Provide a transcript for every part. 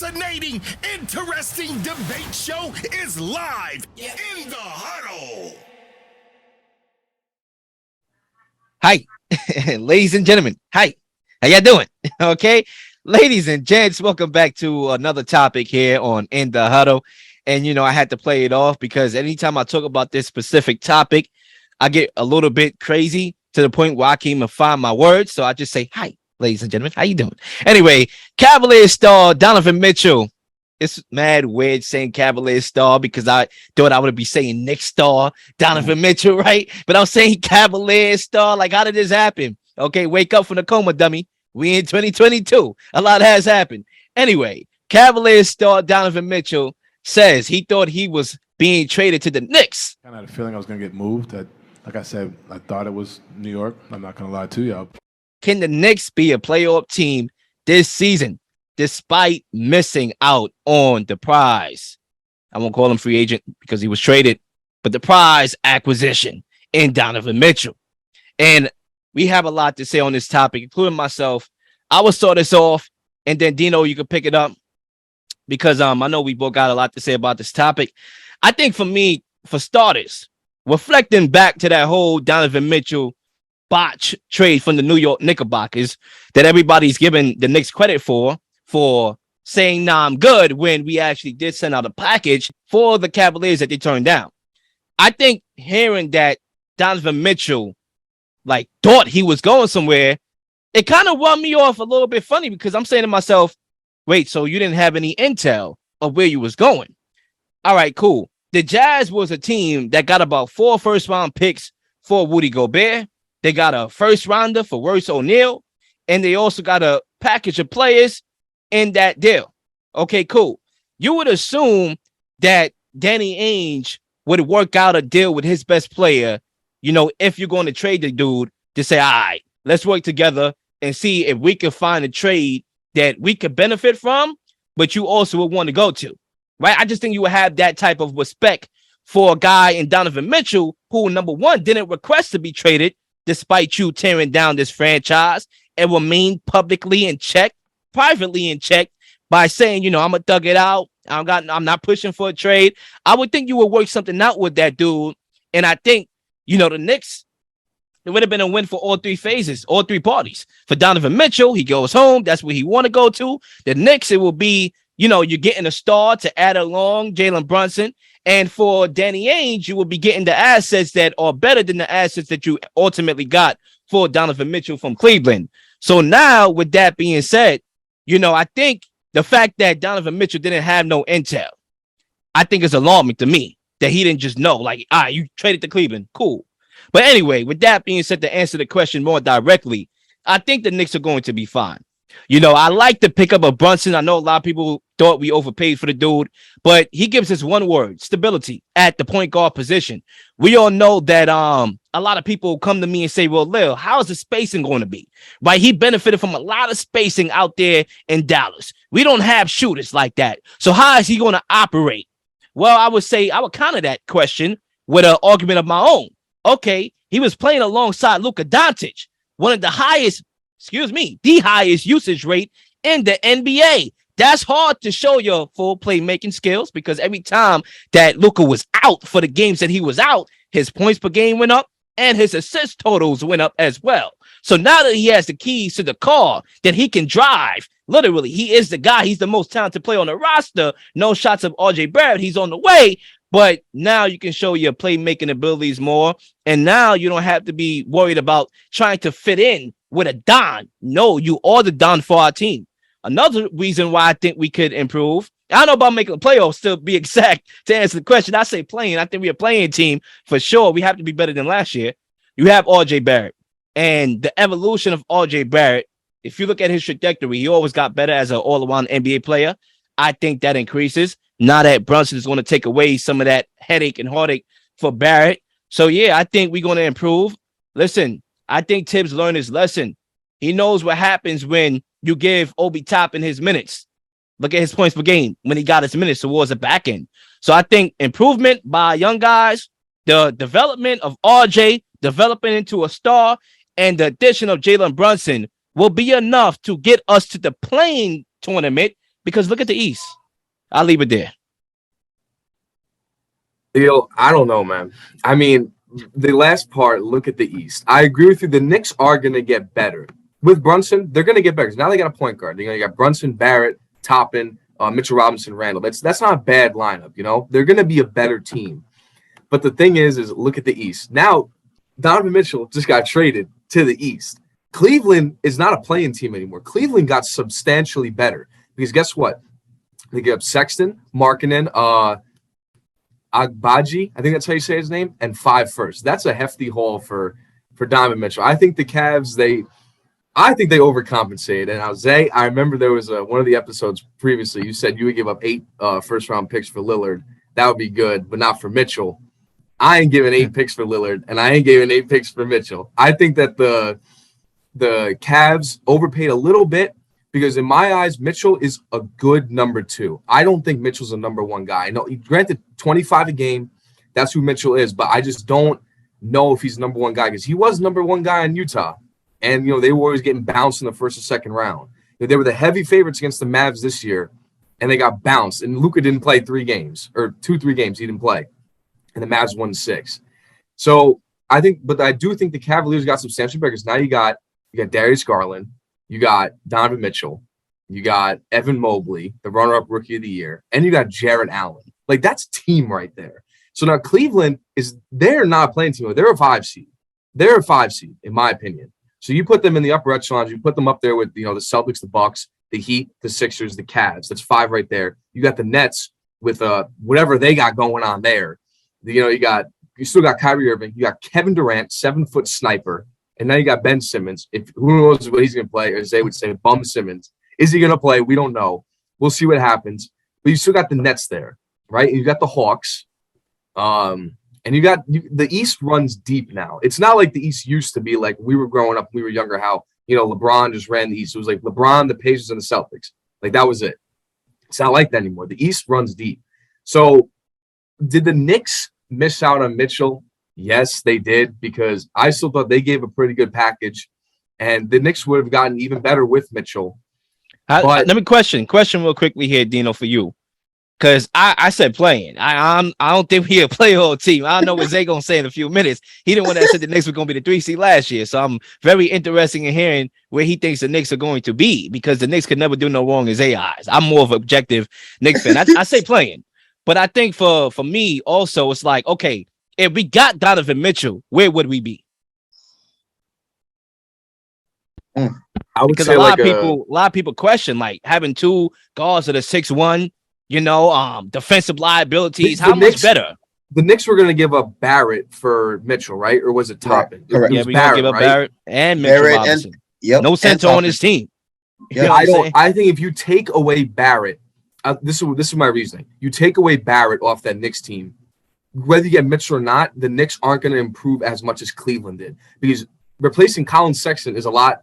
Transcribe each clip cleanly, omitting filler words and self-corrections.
fascinating, interesting debate show is live in the huddle. Hi, ladies and gentlemen. Hi, how y'all doing? Okay, ladies and gents, welcome back to another topic here on In the Huddle. And I had to play it off because anytime I talk about this specific topic, I get a little bit crazy to the point where I can't even find my words. So I just say, hi, ladies and gentlemen, how you doing? Anyway, Cavaliers star Donovan Mitchell. It's mad weird saying Cavaliers star because I thought I would be saying Knicks star Donovan Mitchell, right? But I'm saying Cavaliers star. Like, how did this happen? Okay, wake up from the coma, dummy. We in 2022. A lot has happened. Anyway, Cavaliers star Donovan Mitchell says he thought he was being traded to the Knicks. Kind of had a feeling I was going to get moved. Like I said, I thought it was New York. I'm not going to lie to y'all. Can the Knicks be a playoff team this season despite missing out on the prize? I won't call him free agent because he was traded, but the prize acquisition in Donovan Mitchell. And we have a lot to say on this topic, including myself. I will start this off, and then Dino, you can pick it up because I know we both got a lot to say about this topic. I think for me, for starters, reflecting back to that whole Donovan Mitchell botch trade from the New York Knickerbockers that everybody's giving the Knicks credit for saying, nah, I'm good, when we actually did send out a package for the Cavaliers that they turned down. I think hearing that Donovan Mitchell thought he was going somewhere, it kind of run me off a little bit funny because I'm saying to myself, wait, so you didn't have any intel of where you was going? All right, cool. The Jazz was a team that got about 4 first-round picks for Rudy Gobert. They got a first-rounder for Royce O'Neal, and they also got a package of players in that deal. Okay, cool. You would assume that Danny Ainge would work out a deal with his best player, if you're going to trade the dude, to say, all right, let's work together and see if we can find a trade that we could benefit from, but you also would want to go to. Right? I just think you would have that type of respect for a guy in Donovan Mitchell who, number one, didn't request to be traded despite you tearing down this franchise and remain publicly in check, privately in check by saying, I'm going to thug it out. I'm not pushing for a trade. I would think you would work something out with that dude. And I think, the Knicks, it would have been a win for all three phases, all three parties. For Donovan Mitchell, he goes home. That's where he want to go to. The Knicks, it will be, you're getting a star to add along Jalen Brunson. And for Danny Ainge, you will be getting the assets that are better than the assets that you ultimately got for Donovan Mitchell from Cleveland. So now, with that being said, I think the fact that Donovan Mitchell didn't have no intel, I think is alarming to me that he didn't just know, you traded to Cleveland. Cool. But anyway, with that being said, to answer the question more directly, I think the Knicks are going to be fine. I like the pickup of Brunson. I know a lot of people thought we overpaid for the dude, but he gives us one word: stability at the point guard position. We all know that a lot of people come to me and say, well, Lil, how is the spacing going to be? Right? He benefited from a lot of spacing out there in Dallas. We don't have shooters like that. So how is he going to operate? Well, I would say I would counter that question with an argument of my own. Okay, he was playing alongside Luka Doncic, one of the highest usage rate in the NBA. That's hard to show your full playmaking skills because every time that Luka was out for the games that he was out, his points per game went up and his assist totals went up as well. So now that he has the keys to the car that he can drive, literally, he is the guy. He's the most talented player on the roster. No shots of RJ Barrett. He's on the way. But now you can show your playmaking abilities more. And now you don't have to be worried about trying to fit in with a Don. No, you are the Don for our team. Another reason why I think we could improve, I don't know about making the playoffs, to be exact, to answer the question. I say playing. I think we're a playing team for sure. We have to be better than last year. You have RJ Barrett. And the evolution of RJ Barrett, if you look at his trajectory, he always got better as an all-around NBA player. I think that increases. Now that Brunson is going to take away some of that headache and heartache for Barrett. So, yeah, I think we're going to improve. Listen, I think Tibbs learned his lesson. He knows what happens when you give Obi Toppin his minutes. Look at his points per game when he got his minutes towards the back end. So I think improvement by young guys, the development of RJ, developing into a star, and the addition of Jalen Brunson will be enough to get us to the playing tournament Because look at the East. I'll leave it there. I don't know, man. I mean, the last part, look at the East. I agree with you. The Knicks are going to get better. With Brunson, they're going to get better. Now they got a point guard. They're going to get Brunson, Barrett, Toppin, Mitchell Robinson, Randall. That's not a bad lineup, you know? They're going to be a better team. But the thing is look at the East. Now, Donovan Mitchell just got traded to the East. Cleveland is not a playing team anymore. Cleveland got substantially better. Because guess what? They get up Sexton, Markkanen, Agbaji, I think that's how you say his name, and 5 firsts. That's a hefty haul for Donovan Mitchell. I think the Cavs, I think they overcompensated. And Zay, I remember there was one of the episodes previously, you said you would give up 8 first-round picks for Lillard. That would be good, but not for Mitchell. I ain't giving 8 picks for Lillard, and I ain't giving 8 picks for Mitchell. I think that the Cavs overpaid a little bit, because in my eyes, Mitchell is a good number 2. I don't think Mitchell's a number 1 guy. I know, granted, 25 a game, that's who Mitchell is, but I just don't know if he's number 1 guy, because he was number 1 guy in Utah. And, you know, they were always getting bounced in the first or second round. They were the heavy favorites against the Mavs this year, and they got bounced. And Luka didn't play 3 games, or 2-3 games he didn't play. And the Mavs won 6. So I do think the Cavaliers got substantially better, because now you got Darius Garland, you got Donovan Mitchell, you got Evan Mobley, the runner-up rookie of the year, and you got Jared Allen. Like, that's team right there. So now Cleveland they're not a playing team. They're a 5 seed. They're a 5 seed, in my opinion. So you put them in the upper echelons. You put them up there with, you know, the Celtics, the Bucks, the Heat, the Sixers, the Cavs. That's 5 right there. You got the Nets with whatever they got going on there. You know, you still got Kyrie Irving. You got Kevin Durant, 7-foot sniper. And now you got Ben Simmons. Who knows what he's going to play, as they would say, Bum Simmons. Is he going to play? We don't know. We'll see what happens. But you still got the Nets there, right? And you got the Hawks. And the East runs deep now. It's not like the East used to be, like we were growing up, we were younger, how, you know, LeBron just ran the East. It was like LeBron, the Pacers, and the Celtics. Like, that was it. It's not like that anymore. The East runs deep. So did the Knicks miss out on Mitchell? Yes, they did, because I still thought they gave a pretty good package, and the Knicks would have gotten even better with Mitchell. Let me question real quickly here, Dino, for you, because I said playing. I don't think we're a playoff team. I don't know what Zay gonna say in a few minutes. He didn't want to say the Knicks were gonna be the 3 seed last year, so I'm very interested in hearing where he thinks the Knicks are going to be, because the Knicks could never do no wrong in Zay's eyes. I'm more of an objective Knicks fan. I say playing, but I think for me also, it's like, okay, if we got Donovan Mitchell, where would we be? I would Because say a lot of people question, like, having 2 guards that are 6'1", you know, defensive liabilities. How much better? The Knicks were going to give up Barrett for Mitchell, right? Or was it Toppin? Correct. Yeah, we're going to give up right? Barrett and Mitchell Robinson. No center on his team. Yeah, I think if you take away Barrett, this is my reasoning. You take away Barrett off that Knicks team, whether you get Mitchell or not, the Knicks aren't going to improve as much as Cleveland did, because replacing Colin Sexton is a lot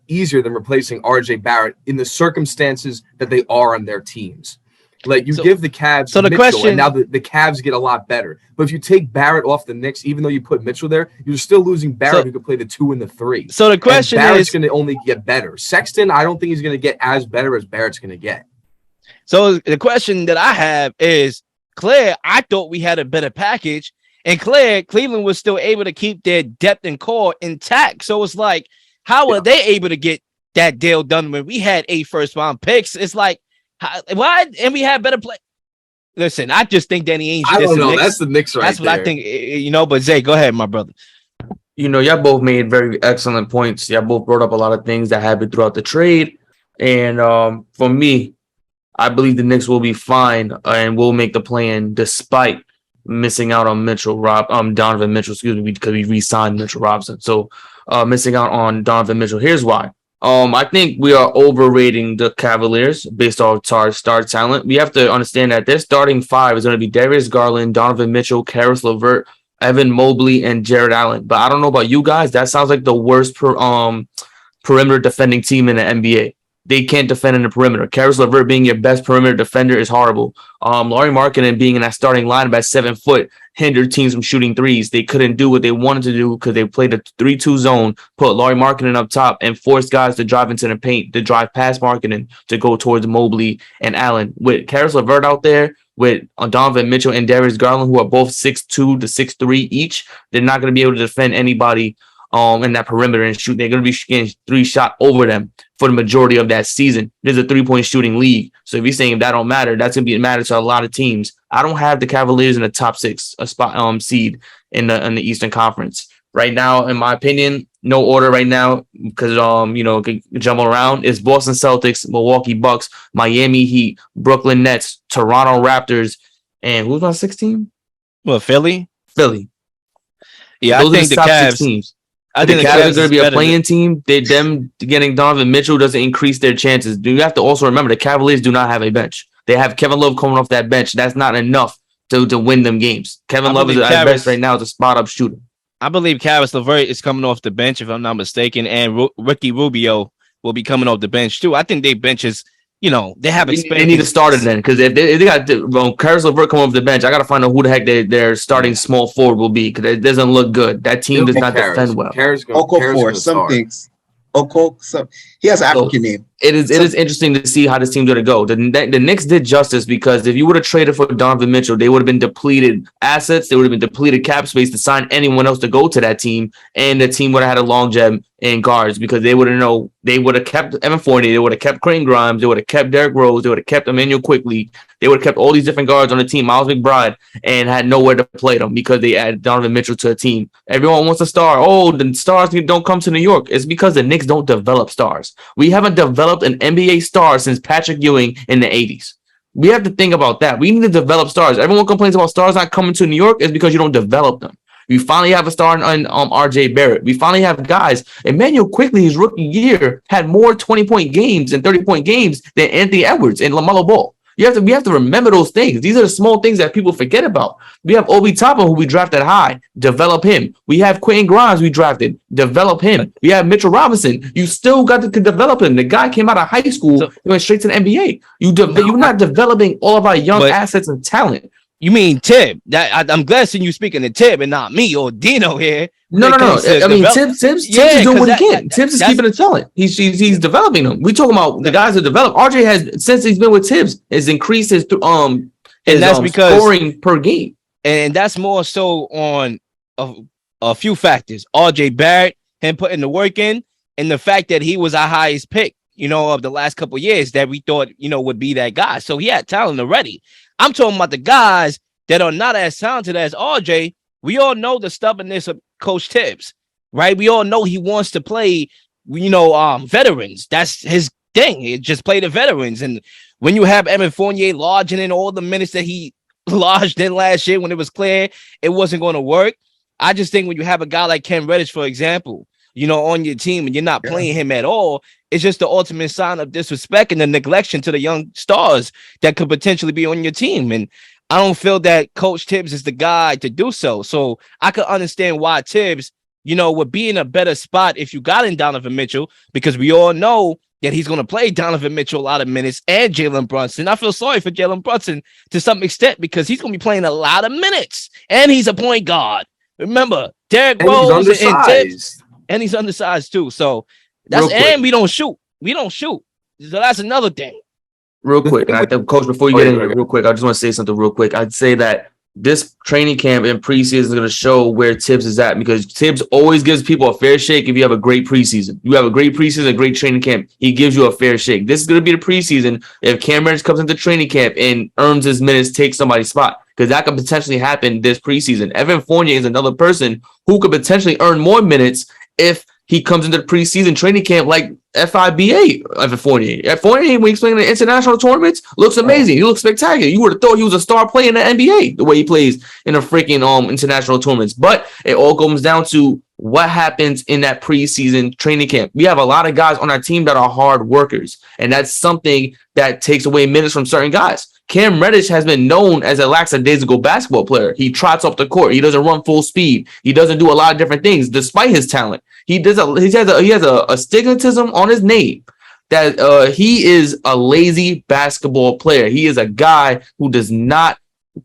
easier than replacing RJ Barrett in the circumstances that they are on their teams. Like, you give the Cavs Mitchell, and now the Cavs get a lot better. But if you take Barrett off the Knicks, even though you put Mitchell there, you're still losing Barrett, who could play the 2 and the 3. So the question Barrett's going to only get better. Sexton, I don't think he's going to get as better as Barrett's going to get. So the question that I have is, Claire, I thought we had a better package, and Cleveland was still able to keep their depth and core intact. So it's like, how are they able to get that deal done when we had 8 first-round picks? It's like, why? And we had better play. Listen, I just think Danny Ainge. I don't know. That's the Knicks right there. That's what I think, you know. But Zay, go ahead, my brother. You know, y'all both made very excellent points. Y'all both brought up a lot of things that happened throughout the trade. And for me, I believe the Knicks will be fine and will make the plan despite missing out on Donovan Mitchell, because we re-signed Mitchell Robinson. So missing out on Donovan Mitchell. Here's why. I think we are overrating the Cavaliers based off our star talent. We have to understand that their starting 5 is going to be Darius Garland, Donovan Mitchell, Karis LeVert, Evan Mobley, and Jared Allen. But I don't know about you guys. That sounds like the worst perimeter defending team in the NBA. they can't defend in the perimeter. Karis LeVert being your best perimeter defender is horrible. Lauri Markkanen being in that starting lineup at 7 foot hindered teams from shooting threes. They couldn't do what they wanted to do because they played a 3-2 zone, put Lauri Markkanen up top, and forced guys to drive into the paint, to drive past Markkanen to go towards Mobley and Allen. With Karis LeVert out there, with Donovan Mitchell and Darius Garland, who are both 6'2 to 6'3 each, they're not going to be able to defend anybody in that perimeter and shoot. They're going to be getting 3 shot over them for the majority of that season. There's a 3-point shooting league. So if you're saying that don't matter, that's going to be matter to a lot of teams. I don't have the Cavaliers in the top 6 spot seed in the Eastern Conference right now. In my opinion, no order right now because jumble around. It's Boston Celtics, Milwaukee Bucks, Miami Heat, Brooklyn Nets, Toronto Raptors, and who's my 6th team? Well, Philly. Yeah, those I think the the top Cavs. 6 teams. I think think the Cavs are going to be a better playing team. Them getting Donovan Mitchell doesn't increase their chances. You have to also remember the Cavaliers do not have a bench. They have Kevin Love coming off that bench. That's not enough to win them games. Kevin Love is at best right now as a spot up shooter. I believe Karis LeVert is coming off the bench, if I'm not mistaken, and Ricky Rubio will be coming off the bench too. I think they benches, they have expanded. They need to start it then, because if they got Karis LeVert come off the bench, I got to find out who the heck their starting small forward will be, because it doesn't look good. That team does not defend well. Okafor, some things. He has an African name. It is interesting to see how this team's going to go. The Knicks did justice, because if you would have traded for Donovan Mitchell, they would have been depleted assets. They would have been depleted cap space to sign anyone else to go to that team, and the team would have had a long gem in guards, because they would have kept Evan Fournier, they would have kept Quentin Grimes, they would have kept Derrick Rose, they would have kept Emmanuel Quickly, they would have kept all these different guards on the team, Miles McBride, and had nowhere to play them because they added Donovan Mitchell to a team. Everyone wants a star. Oh, the stars don't come to New York. It's because the Knicks don't develop stars. We haven't developed an NBA star since Patrick Ewing in the 80s. We have to think about that. We need to develop stars. Everyone complains about stars not coming to New York. It's because you don't develop them. We finally have a star in RJ Barrett. We finally have guys. Emmanuel Quickly, his rookie year, had more 20-point games and 30-point games than Anthony Edwards and LaMelo Ball. We have to remember those things. These are the small things that people forget about. We have Obi Toppin, who we drafted high. Develop him. We have Quentin Grimes we drafted. Develop him. We have Mitchell Robinson. You still got to develop him. The guy came out of high school and went straight to the NBA. You're not developing all of our young assets and talent. You mean Tib? I'm glad seeing you speaking to Tib and not me or Dino here. No. I mean, Tibbs is doing what he can. Tibbs is keeping it talent. He's developing them. We talking about the guys that develop. RJ has, since he's been with Tibbs, has increased his because scoring per game. And that's more so on a few factors. RJ Barrett, him putting the work in, and the fact that he was our highest pick, of the last couple of years that we thought, would be that guy. So he had talent already. I'm talking about the guys that are not as talented as RJ. We all know the stubbornness of Coach Tibbs, right? We all know he wants to play, veterans. That's his thing. He just play the veterans. And when you have Evan Fournier lodging in all the minutes that he lodged in last year, when it was clear it wasn't going to work, I just think when you have a guy like Ken Reddish, for example, on your team and you're not playing him at all, it's just the ultimate sign of disrespect and the neglection to the young stars that could potentially be on your team. And I don't feel that Coach Tibbs is the guy to do so. So I could understand why Tibbs, would be in a better spot if you got in Donovan Mitchell, because we all know that he's going to play Donovan Mitchell a lot of minutes and Jalen Brunson. I feel sorry for Jalen Brunson to some extent because he's going to be playing a lot of minutes and he's a point guard. Remember, Derrick Rose and Tibbs, and he's undersized too. So and we don't shoot. So that's another thing. Real quick, and I think, Coach, before you get in here, real quick, I just want to say something real quick. I'd say that this training camp and preseason is going to show where Tibbs is at, because Tibbs always gives people a fair shake if you have a great preseason. You have a great preseason, a great training camp, he gives you a fair shake. This is going to be the preseason if Cam Reddish comes into training camp and earns his minutes, takes somebody's spot, because that could potentially happen this preseason. Evan Fournier is another person who could potentially earn more minutes if he comes into the preseason training camp like FIBA Evan Fournier. Fournier, when he's playing in the international tournaments, looks amazing. He looks spectacular. You would have thought he was a star player in the NBA, the way he plays in the freaking international tournaments. But it all comes down to what happens in that preseason training camp. We have a lot of guys on our team that are hard workers, and that's something that takes away minutes from certain guys. Cam Reddish has been known as a lackadaisical basketball player. He trots up the court. He doesn't run full speed. He doesn't do a lot of different things despite his talent. He has a stigmatism on his name that he is a lazy basketball player. He is a guy who does not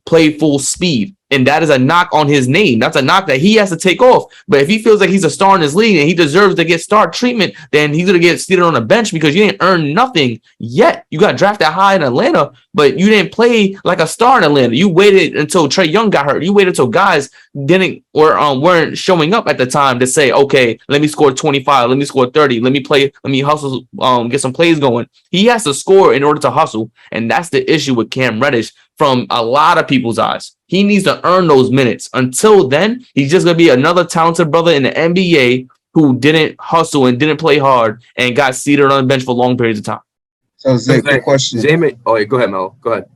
play full speed. And that is a knock on his name. That's a knock that he has to take off. But if he feels like he's a star in his league and he deserves to get star treatment, then he's going to get seated on the bench because you didn't earn nothing yet. You got drafted high in Atlanta, but you didn't play like a star in Atlanta. You waited until Trae Young got hurt. You waited until guys didn't or weren't showing up at the time to say, okay, let me score 25, let me score 30, let me play, let me hustle, get some plays going. He has to score in order to hustle. And that's the issue with Cam Reddish from a lot of people's eyes. He needs to earn those minutes. Until then, he's just going to be another talented brother in the NBA who didn't hustle and didn't play hard and got seated on the bench for long periods of time. So, Zay, quick question. Oh, yeah, go ahead, Mel. Go ahead.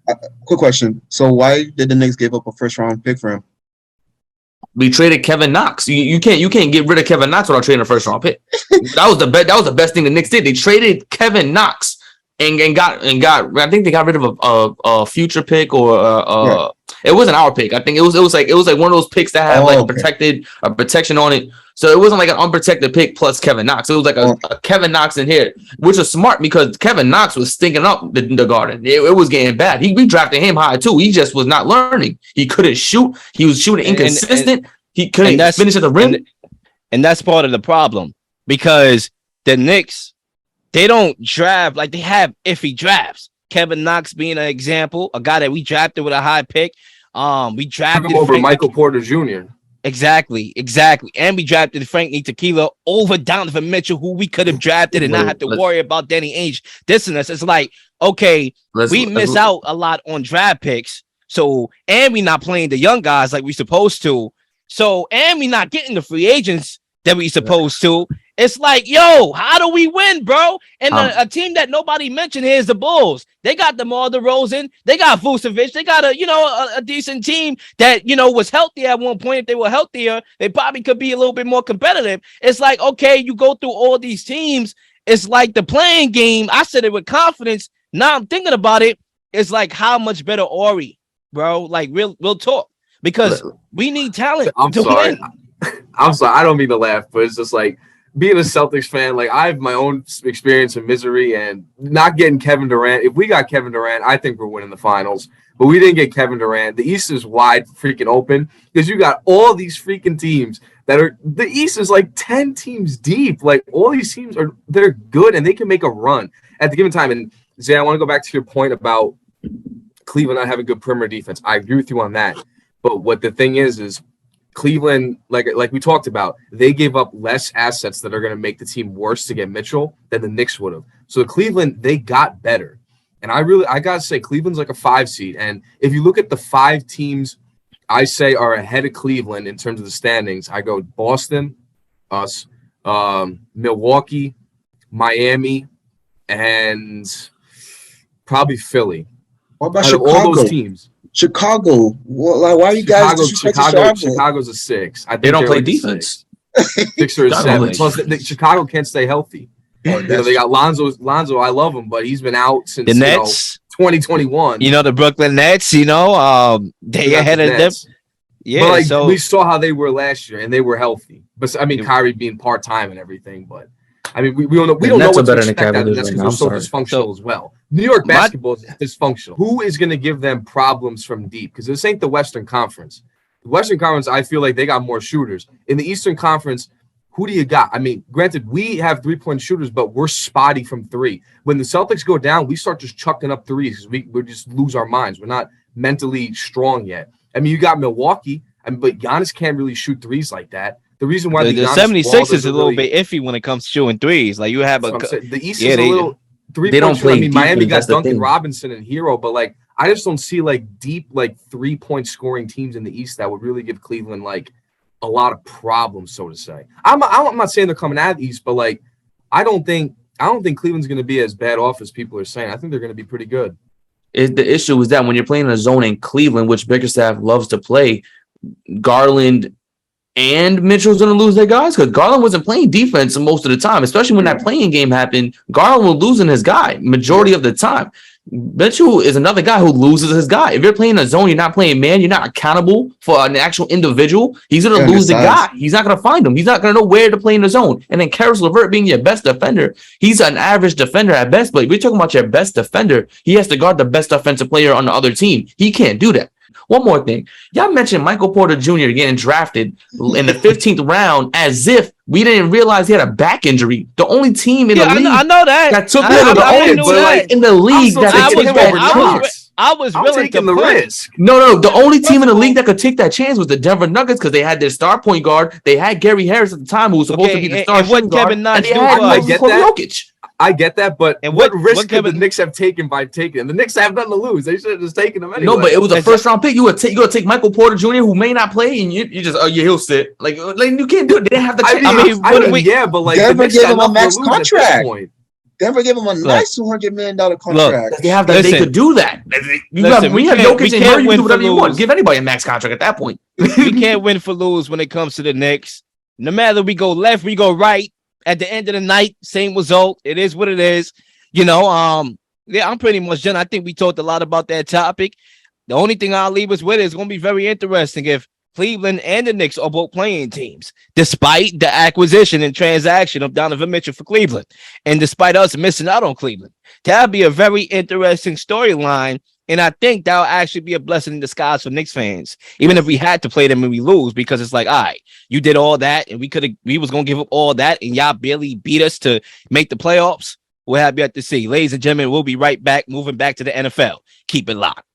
Quick question. So, why did the Knicks give up a first-round pick for him? We traded Kevin Knox. You can't get rid of Kevin Knox without trading a first-round pick. That was the best thing the Knicks did. They traded Kevin Knox and got. I think they got rid of a future pick or It wasn't our pick. I think it was like one of those picks that had a protection on it. So it wasn't like an unprotected pick plus Kevin Knox. It was like a Kevin Knox in here, which was smart because Kevin Knox was stinking up the garden. It was getting bad. We drafted him high too. He just was not learning. He couldn't shoot. He was shooting inconsistent. He couldn't finish at the rim. And that's part of the problem because the Knicks, they don't draft like they have iffy drafts. Kevin Knox being an example, a guy that we drafted with a high pick. We drafted him over Michael Porter Jr. Exactly. And we drafted Frank Ntilikina over Donovan Mitchell, who we could have drafted and not have to worry about Danny Ainge dissing us. It's like, okay, we miss out a lot on draft picks. So, and we not playing the young guys like we supposed to. So, and we not getting the free agents that we supposed to. It's like, yo, how do we win, bro? And a team that nobody mentioned here is the Bulls. They got DeMar DeRozan. They got Vucevic. They got a decent team that, was healthy at one point. If they were healthier, they probably could be a little bit more competitive. It's like, okay, you go through all these teams. It's like the playing game. I said it with confidence. Now I'm thinking about it. It's like how much better Ori, bro? Like real talk. Because we need talent to win. I'm sorry. I don't mean to laugh, but it's just like, being a Celtics fan, like I have my own experience of misery and not getting Kevin Durant. If we got Kevin Durant, I think we're winning the finals. But we didn't get Kevin Durant. The East is wide freaking open because you got all these freaking teams that are – the East is like 10 teams deep. Like all these teams they're good and they can make a run at the given time. And Zay, I want to go back to your point about Cleveland not having good perimeter defense. I agree with you on that. But what the thing is Cleveland, like we talked about, they gave up less assets that are going to make the team worse to get Mitchell than the Knicks would have. So Cleveland, they got better. And I got to say, Cleveland's like a 5 seed. And if you look at the 5 teams I say are ahead of Cleveland in terms of the standings, I go Boston, us, Milwaukee, Miami, and probably Philly. What about Chicago? All those teams. Chicago. Why are you guys disrespecting Chicago? Chicago's a 6. I think they don't play defense. 6 or 7. Plus, Chicago can't stay healthy. They got Lonzo. I love him, but he's been out since the Nets, 2021. The Brooklyn Nets. They ahead of them. Yeah, but we saw how they were last year, and they were healthy. But I mean, Kyrie being part-time and everything, but. I mean, we don't know. We don't know what to expect out of that's because they're so dysfunctional as well. New York basketball is dysfunctional. Who is going to give them problems from deep? Because this ain't the Western Conference. The Western Conference, I feel like they got more shooters. In the Eastern Conference, who do you got? I mean, granted, we have 3-point shooters, but we're spotty from 3. When the Celtics go down, we start just chucking up threes because we just lose our minds. We're not mentally strong yet. I mean, you got Milwaukee, but Giannis can't really shoot threes like that. The reason why the 76 is a little bit iffy when it comes to shooting threes. Like you have the East is a little 3-point shooter. I mean, Miami got Duncan Robinson and Hero, but like I just don't see like deep 3-point scoring teams in the East that would really give Cleveland like a lot of problems, so to say. I'm not saying they're coming out of the East, but like I don't think Cleveland's going to be as bad off as people are saying. I think they're going to be pretty good. The issue is that when you're playing in a zone in Cleveland, which Bickerstaff loves to play, Garland and Mitchell's going to lose their guys because Garland wasn't playing defense most of the time, especially when that playing game happened. Garland was losing his guy majority of the time. Mitchell is another guy who loses his guy. If you're playing a zone, you're not playing man, you're not accountable for an actual individual. He's going to lose the guy. He's not going to find him. He's not going to know where to play in the zone. And then Karis LeVert being your best defender, he's an average defender at best. But if you're talking about your best defender, he has to guard the best offensive player on the other team. He can't do that. One more thing. Y'all mentioned Michael Porter Jr. getting drafted in the 15th round as if we didn't realize he had a back injury. The only team in the league I know that took in the league that I was willing to the risk. No. The only team in the league that could take that chance was the Denver Nuggets because they had their star point guard. They had Gary Harris at the time, who was supposed to be the star shooting guard. Kevin Knox Jokic. I get that, but what risk could the Kevin Knicks have taken by taking him? The Knicks have nothing to lose. They should have just taken him anyway. No, but it was a first round pick. You gotta take Michael Porter Jr., who may not play, and you just he'll sit. Like you can't do it. They didn't have the chance. But like Denver gave him a max contract. Denver gave him a nice $200 million contract. They have that. They could do that. We have Jokic and Murray. You can do whatever you want. Give anybody a max contract at that point. We can't win for lose when it comes to the Knicks. No matter we go left, we go right. At the end of the night, same result. It is what it is. I'm pretty much done. I think we talked a lot about that topic. The only thing I'll leave us with is going to be very interesting if Cleveland and the Knicks are both playing teams, despite the acquisition and transaction of Donovan Mitchell for Cleveland, and despite us missing out on Cleveland. That'll be a very interesting storyline. And I think that'll actually be a blessing in disguise for Knicks fans, even if we had to play them and we lose, because it's like, all right, you did all that and we was going to give up all that and y'all barely beat us to make the playoffs. We'll have you at to see. Ladies and gentlemen, we'll be right back, moving back to the NFL. Keep it locked.